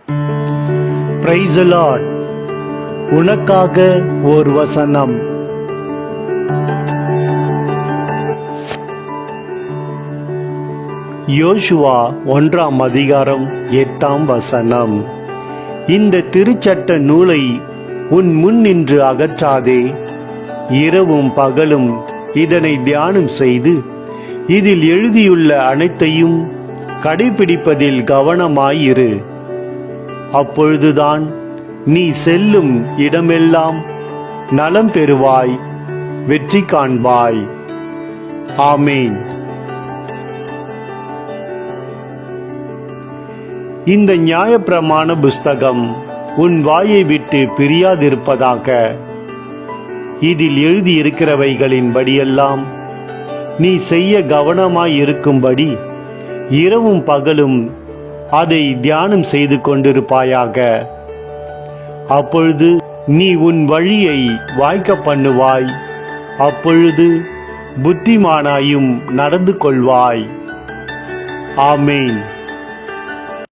Praise the Lord. உனக்காக ஓர் வசனம். யோசுவா 1ஆம் அதிகாரம் 8ஆம் வசனம். இந்த திருச்சட்ட நூலை உன் முன் நின்று அகற்றாதே. இரவும் பகலும் இதனை தியானம் செய்து இதில் எழுதியுள்ள அனைத்தையும் கடைபிடிப்பதில் கவனமாயிரு. அப்பொழுதுதான் நீ செல்லும் இடமெல்லாம் நலம் பெறுவாய், வெற்றி காண்பாய். ஆமேன். இந்த நியாயப்பிரமாண புஸ்தகம் உன் வாயை விட்டு பிரியாதிருப்பதாக. இதில் எழுதியிருக்கிறவைகளின் படியெல்லாம் நீ செய்ய கவனமாயிருக்கும்படி இரவும் பகலும் அதை தியானம் செய்து கொண்டிருப்பாயாக. அப்பொழுது நீ உன் வழியை வாய்க்க பண்ணுவாய். அப்பொழுது புத்திமானாயும் நடந்து கொள்வாய். ஆமேன்.